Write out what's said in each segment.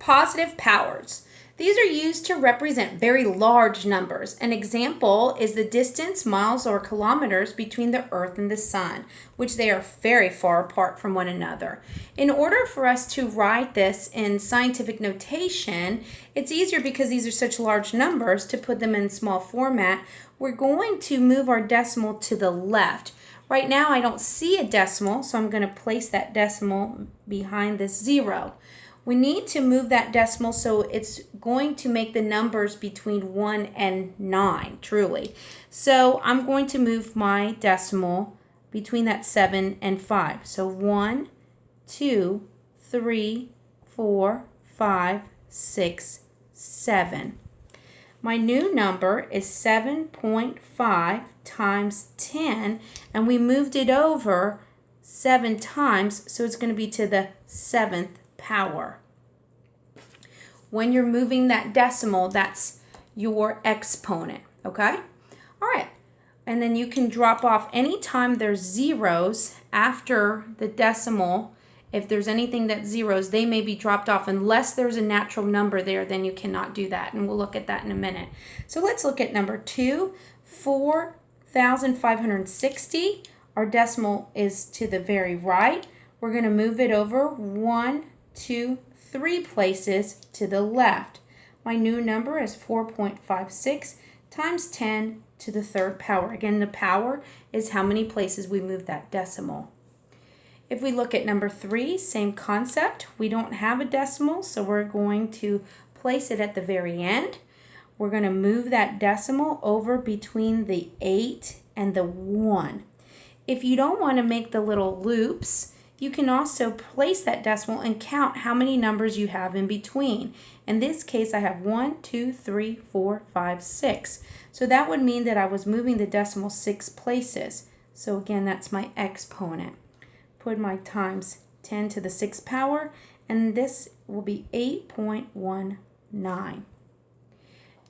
Positive powers. These are used to represent very large numbers. An example is the distance, miles or kilometers, between the Earth and the Sun, which they are very far apart from one another. In order for us to write this in scientific notation, it's easier because these are such large numbers to put them in small format. We're going to move our decimal to the left. Right now I don't see a decimal, so I'm going to place that decimal behind this 0. We need to move that decimal so it's going to make the numbers between 1 and 9, truly. So I'm going to move my decimal between that 7 and 5. So 1, 2, 3, 4, 5, 6, 7. My new number is 7.5 times 10, and we moved it over 7 times, so it's going to be to the 7th power. When you're moving that decimal, that's your exponent, okay? All right, and then you can drop off anytime there's zeros after the decimal. If there's anything that zeros, they may be dropped off. Unless there's a natural number there, then you cannot do that, and we'll look at that in a minute. So let's look at number 2, 4,560. Our decimal is to the very right. We're going to move it over 1, 2, 3 places to the left. My new number is 4.56 times 10 to the 3rd power. Again, the power is how many places we move that decimal. If we look at number 3, same concept. We don't have a decimal, so we're going to place it at the very end. We're going to move that decimal over between the 8 and the 1. If you don't want to make the little loops, you can also place that decimal and count how many numbers you have in between. In this case, I have 1, 2, 3, 4, 5, 6. So that would mean that I was moving the decimal 6 places. So again, that's my exponent. Put my times 10 to the 6th power, and this will be 8.19.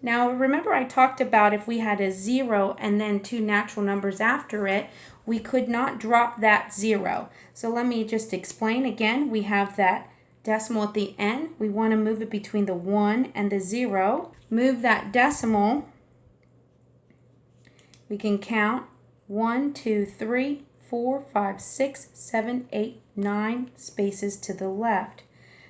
Now remember I talked about if we had a 0 and then 2 natural numbers after it, we could not drop that 0. So let me just explain again. We have that decimal at the end. We want to move it between the 1 and the 0. Move that decimal. We can count 1, 2, 3, 4, 5, 6, 7, 8, 9 spaces to the left.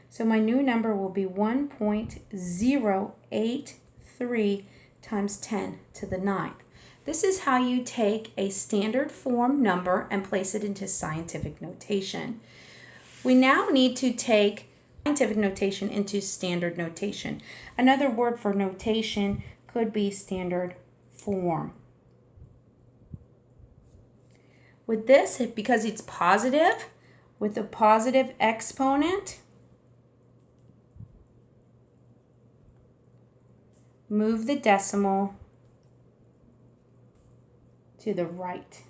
So my new number will be 1.083 times 10 to the 9th. This is how you take a standard form number and place it into scientific notation. We now need to take scientific notation into standard notation. Another word for notation could be standard form. With this, because it's positive, with a positive exponent, move the decimal to the right.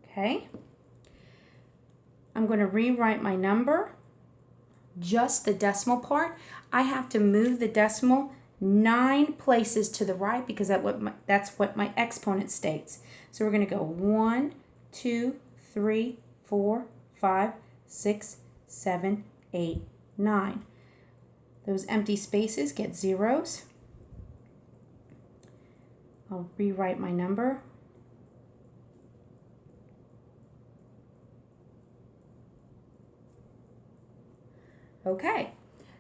Okay. I'm going to rewrite my number, just the decimal part. I have to move the decimal 9 places to the right because that's what my exponent states. So we're going to go 1, 2, 3, 4, 5, 6, 7, 8, 9. Those empty spaces get zeros. I'll rewrite my number. Okay,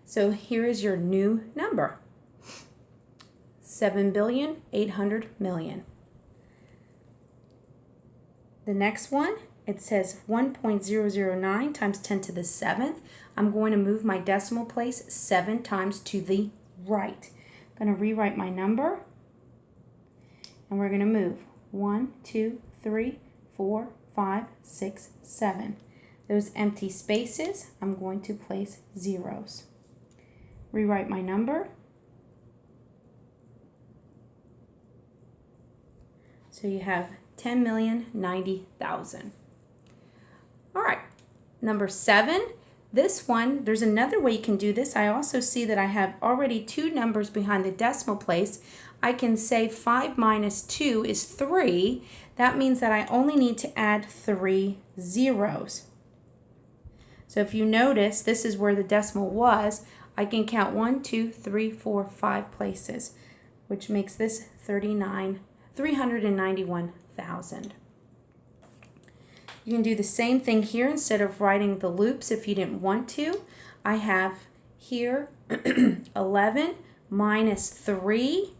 so here is your new number. 7,800,000,000. The next one, it says 1.009 times 10 to the 7th. I'm going to move my decimal place 7 times to the right. I'm going to rewrite my number, and we're going to move 1, 2, 3, 4, 5, 6, 7. Those empty spaces, I'm going to place zeros. Rewrite my number. So you have 10,090,000. All right, number 7. This one, there's another way you can do this. I also see that I have already 2 numbers behind the decimal place. I can say 5 minus 2 is 3. That means that I only need to add 3 zeros. So if you notice, this is where the decimal was. I can count 1, 2, 3, 4, 5 places, which makes this 391,000. You can do the same thing here instead of writing the loops if you didn't want to. I have here 11 minus 3.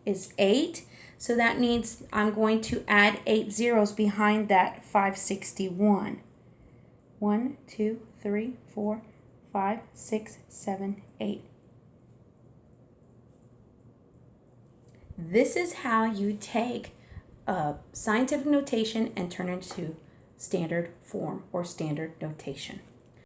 Is 8. So that means I'm going to add 8 zeros behind that 561. 1, 2, 3, 4, 5, 6, 7, 8. This is how you take a scientific notation and turn it into standard form or standard notation.